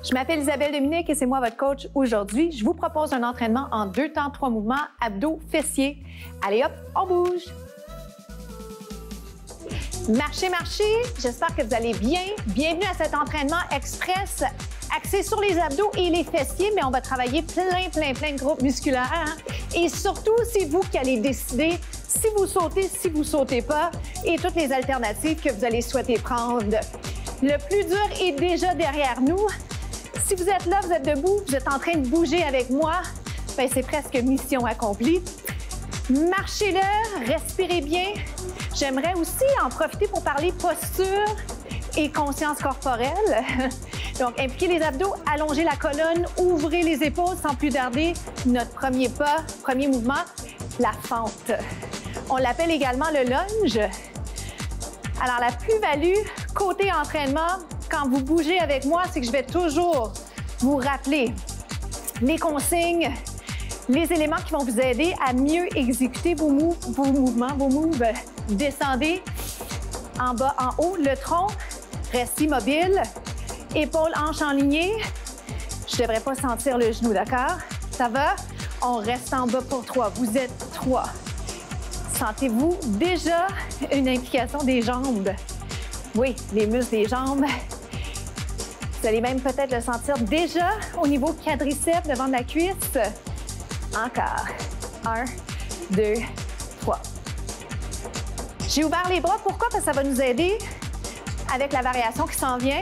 Je m'appelle Isabelle Dominique et c'est moi votre coach aujourd'hui. Je vous propose un entraînement en 2 temps, 3 mouvements, abdos, fessiers. Allez hop, on bouge! Marchez, marchez! J'espère que vous allez bien. Bienvenue à cet entraînement express axé sur les abdos et les fessiers, mais on va travailler plein de groupes musculaires. Hein? Et surtout, c'est vous qui allez décider si vous sautez pas et toutes les alternatives que vous allez souhaiter prendre. Le plus dur est déjà derrière nous. Si vous êtes là, vous êtes debout, vous êtes en train de bouger avec moi, bien, c'est presque mission accomplie. Marchez-le, respirez bien. J'aimerais aussi en profiter pour parler posture et conscience corporelle. Donc, impliquez les abdos, allongez la colonne, ouvrez les épaules sans plus tarder. Notre premier pas, premier mouvement, la fente. On l'appelle également le lunge. Alors, la plus-value côté entraînement, quand vous bougez avec moi, c'est que je vais toujours vous rappeler les consignes, les éléments qui vont vous aider à mieux exécuter vos mouvements, vos moves. Descendez en bas, en haut, le tronc, reste immobile, épaules, hanches en lignée. Je ne devrais pas sentir le genou, d'accord? Ça va? On reste en bas pour 3. Vous êtes 3. Sentez-vous déjà une implication des jambes? Oui, les muscles des jambes. Vous allez même peut-être le sentir déjà au niveau quadriceps devant la cuisse. Encore. 1, 2, 3. J'ai ouvert les bras. Pourquoi? Parce que ça va nous aider avec la variation qui s'en vient.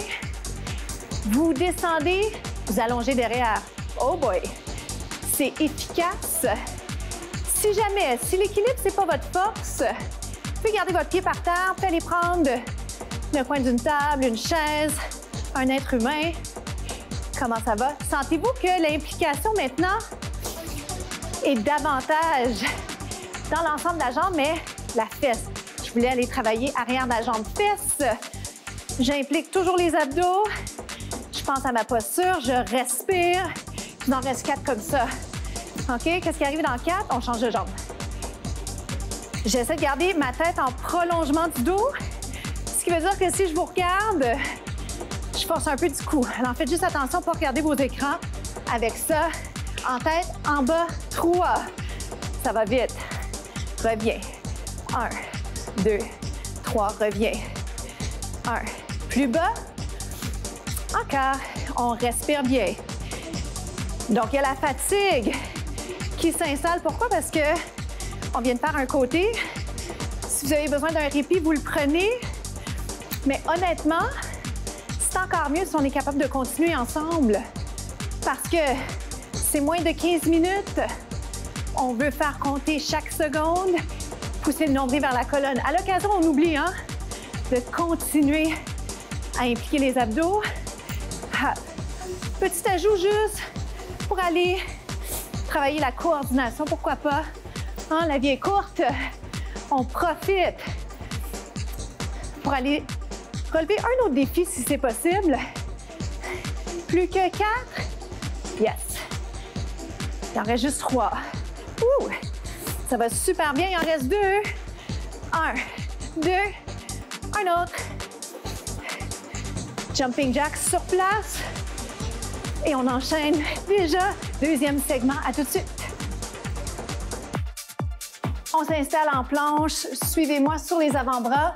Vous descendez, vous allongez derrière. Oh boy! C'est efficace. Si l'équilibre, c'est pas votre force, vous pouvez garder votre pied par terre, puis aller prendre le coin d'une table, une chaise, un être humain. Comment ça va? Sentez-vous que l'implication maintenant est davantage dans l'ensemble de la jambe, mais la fesse. Je voulais aller travailler arrière de la jambe fesse. J'implique toujours les abdos. Je pense à ma posture, je respire. Il en reste 4 comme ça. OK? Qu'est-ce qui arrive dans 4? On change de jambe. J'essaie de garder ma tête en prolongement du dos. Ce qui veut dire que si je vous regarde, je force un peu du cou. Alors faites juste attention pour regarder vos écrans. Avec ça, en tête, en bas, 3. Ça va vite. Reviens. 1, 2, 3, reviens. 1. Plus bas. Encore. On respire bien. Donc, il y a la fatigue qui s'installe. Pourquoi? Parce que on vient de faire un côté. Si vous avez besoin d'un répit, vous le prenez. Mais honnêtement, c'est encore mieux si on est capable de continuer ensemble. Parce que c'est moins de 15 minutes. On veut faire compter chaque seconde. Pousser le nombril vers la colonne. À l'occasion, on oublie de continuer à impliquer les abdos. Petit ajout juste pour aller travailler la coordination, pourquoi pas. La vie est courte. On profite pour aller relever un autre défi si c'est possible. Plus que 4. Yes. Il en reste juste 3. Ouh. Ça va super bien. Il en reste 2. 1, 2, un autre. Jumping jack sur place. Et on enchaîne déjà. Deuxième segment. À tout de suite. On s'installe en planche. Suivez-moi sur les avant-bras,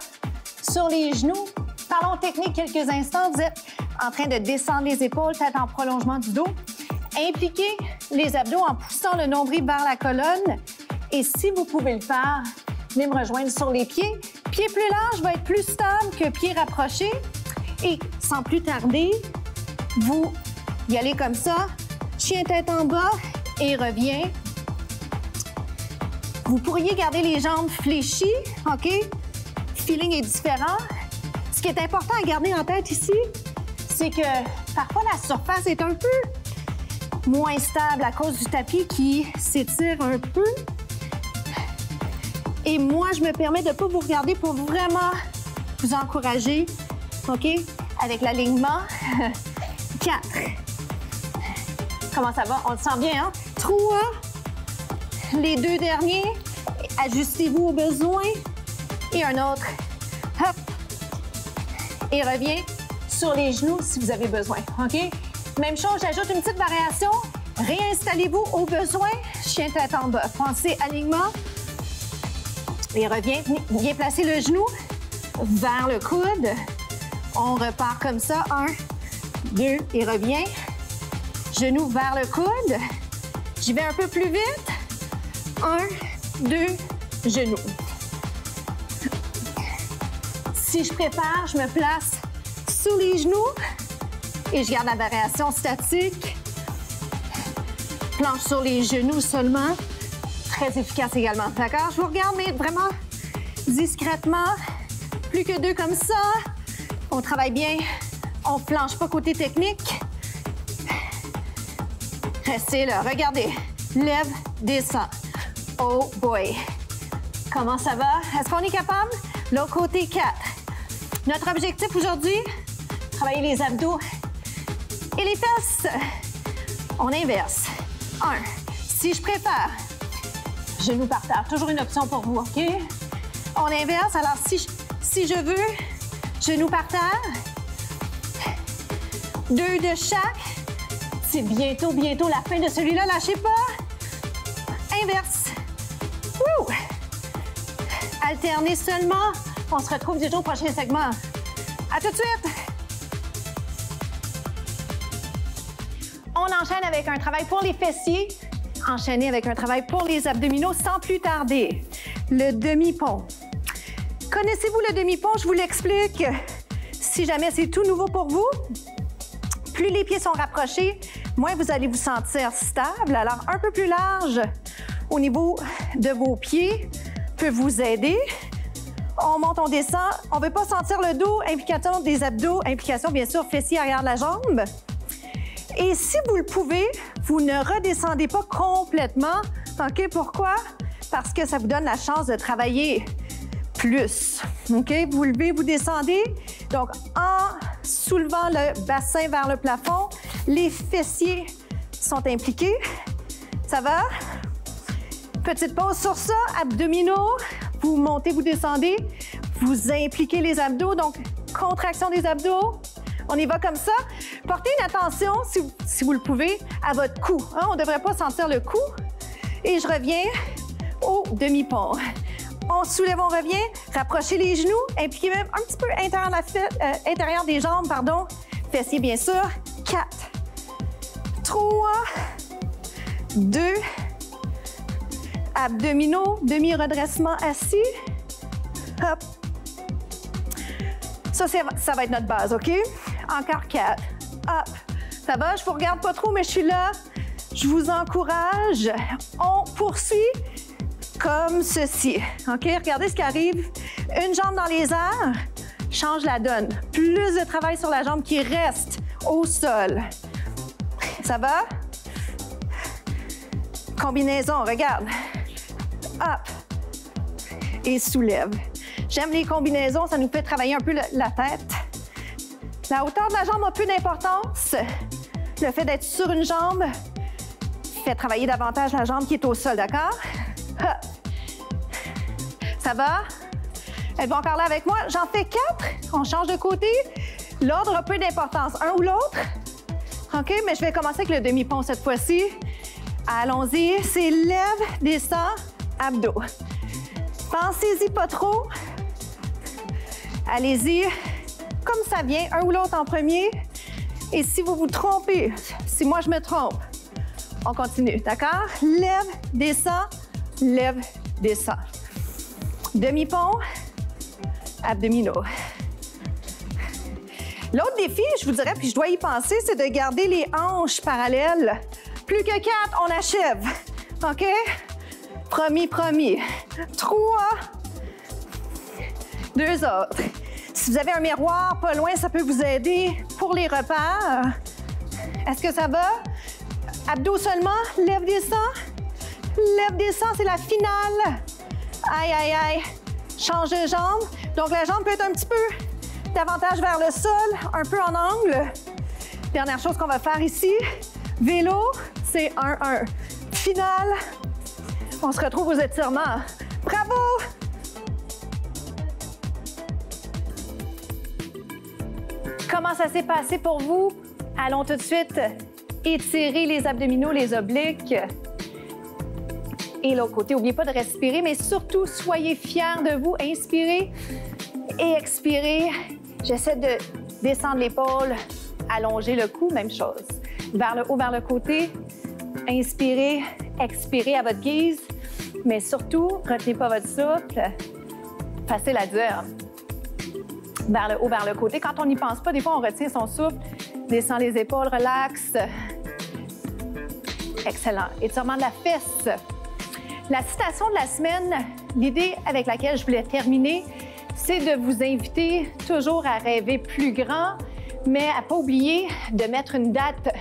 sur les genoux. Parlons technique quelques instants. Vous êtes en train de descendre les épaules, tête en prolongement du dos. Impliquez les abdos en poussant le nombril vers la colonne. Et si vous pouvez le faire, venez me rejoindre sur les pieds. Pied plus large va être plus stable que pied rapproché. Et sans plus tarder, vous y allez comme ça. Chien tête en bas et revient. Vous pourriez garder les jambes fléchies, OK? Feeling est différent. Ce qui est important à garder en tête ici, c'est que parfois la surface est un peu moins stable à cause du tapis qui s'étire un peu. Et moi, je me permets de ne pas vous regarder pour vraiment vous encourager, OK? Avec l'alignement. 4. Comment ça va? On le sent bien, hein? 3. Les 2 derniers. Ajustez-vous au besoin. Et un autre. Hop. Et reviens sur les genoux si vous avez besoin, OK? Même chose, j'ajoute une petite variation. Réinstallez-vous au besoin. Chien tête en bas. Pensez alignement. Et reviens, bien placer le genou vers le coude. On repart comme ça. 1, 2 et reviens. Genou vers le coude. J'y vais un peu plus vite. 1, 2, genou. Si je prépare, je me place sous les genoux et je garde la variation statique. Planche sur les genoux seulement. Très efficace également, d'accord? Je vous regarde, mais vraiment discrètement. Plus que 2 comme ça. On travaille bien. On ne planche pas côté technique. Restez là. Regardez. Lève, descend. Oh boy. Comment ça va? Est-ce qu'on est capable? L'autre côté, 4. Notre objectif aujourd'hui, travailler les abdos et les fesses. On inverse. 1. Si je prépare, genou par terre. Toujours une option pour vous, OK? On inverse. Alors, si je veux, genou par terre. 2 de chaque. C'est bientôt la fin de celui-là. Lâchez pas. Inverse. Wouh! Alternez seulement. On se retrouve déjà au prochain segment. À tout de suite! On enchaîne avec un travail pour les fessiers. Enchaîner avec un travail pour les abdominaux sans plus tarder. Le demi-pont. Connaissez-vous le demi-pont? Je vous l'explique. Si jamais c'est tout nouveau pour vous, plus les pieds sont rapprochés, moins vous allez vous sentir stable. Alors, un peu plus large au niveau de vos pieds peut vous aider. On monte, on descend. On ne veut pas sentir le dos, implication des abdos, implication bien sûr fessier arrière de la jambe. Et si vous le pouvez, vous ne redescendez pas complètement. OK? Pourquoi? Parce que ça vous donne la chance de travailler plus. OK? Vous levez, vous descendez. Donc, en soulevant le bassin vers le plafond, les fessiers sont impliqués. Ça va? Petite pause sur ça. Abdominaux. Vous montez, vous descendez. Vous impliquez les abdos. Donc, contraction des abdos. On y va comme ça. Portez une attention, si vous le pouvez, à votre cou. Hein? On ne devrait pas sentir le cou. Et je reviens au demi-pont. On soulève, on revient. Rapprochez les genoux. Impliquez même un petit peu intérieur des jambes, pardon. Fessiers, bien sûr. 4, 3, 2, abdominaux, demi-redressement assis. Hop. Ça va être notre base, OK? Encore 4. Hop. Ça va? Je vous regarde pas trop, mais je suis là. Je vous encourage. On poursuit comme ceci. OK? Regardez ce qui arrive. Une jambe dans les airs change la donne. Plus de travail sur la jambe qui reste au sol. Ça va? Combinaison, regarde. Hop. Et soulève. J'aime les combinaisons, ça nous fait travailler un peu la tête. La hauteur de la jambe a peu d'importance. Le fait d'être sur une jambe fait travailler davantage la jambe qui est au sol, d'accord? Ça va? Êtes-vous encore là avec moi? J'en fais 4. On change de côté. L'ordre a peu d'importance, un ou l'autre. OK, mais je vais commencer avec le demi-pont cette fois-ci. Allons-y. C'est lève, descend, abdos. Pensez-y pas trop. Allez-y, comme ça vient, un ou l'autre en premier. Et si vous vous trompez, si moi je me trompe, on continue, d'accord? Lève, descend, lève, descend. Demi-pont, abdominaux. L'autre défi, je vous dirais, puis je dois y penser, c'est de garder les hanches parallèles. Plus que 4, on achève. OK? Promis. 3. 2 autres. Si vous avez un miroir pas loin, ça peut vous aider pour les repères. Est-ce que ça va? Abdos seulement. Lève, descend. Lève, descend, c'est la finale. Aïe. Change de jambe. Donc, la jambe peut être un petit peu davantage vers le sol, un peu en angle. Dernière chose qu'on va faire ici, vélo, c'est 1-1. Finale. On se retrouve aux étirements. Bravo! Comment ça s'est passé pour vous? Allons tout de suite étirer les abdominaux, les obliques. Et l'autre côté, n'oubliez pas de respirer, mais surtout, soyez fiers de vous. Inspirez et expirez. J'essaie de descendre l'épaule, allonger le cou, même chose. Vers le haut, vers le côté. Inspirez, expirez à votre guise, mais surtout, retenez pas votre souffle. Facile à dire. Vers le haut, vers le côté. Quand on n'y pense pas, des fois, on retient son souffle, descend les épaules, relax. Excellent. Étirement de la fesse. La citation de la semaine, l'idée avec laquelle je voulais terminer, c'est de vous inviter toujours à rêver plus grand, mais à ne pas oublier de mettre une date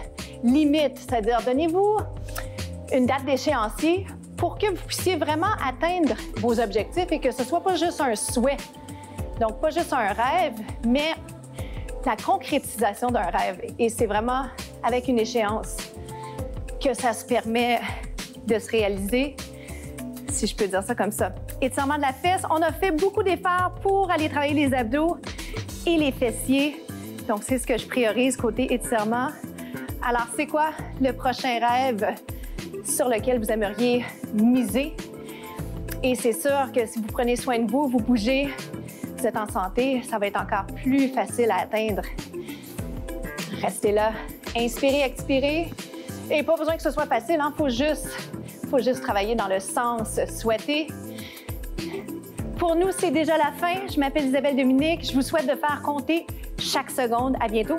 limite, c'est-à-dire donnez-vous une date d'échéancier pour que vous puissiez vraiment atteindre vos objectifs et que ce ne soit pas juste un souhait. Donc, pas juste un rêve, mais la concrétisation d'un rêve. Et c'est vraiment avec une échéance que ça se permet de se réaliser, si je peux dire ça comme ça. Étirement de la fesse, on a fait beaucoup d'efforts pour aller travailler les abdos et les fessiers. Donc, c'est ce que je priorise côté étirement. Alors, c'est quoi le prochain rêve sur lequel vous aimeriez miser? Et c'est sûr que si vous prenez soin de vous, vous bougez, vous êtes en santé, ça va être encore plus facile à atteindre. Restez là. Inspirez, expirez. Et pas besoin que ce soit facile, hein? Faut juste travailler dans le sens souhaité. Pour nous, c'est déjà la fin. Je m'appelle Isabelle Dominique. Je vous souhaite de faire compter chaque seconde. À bientôt.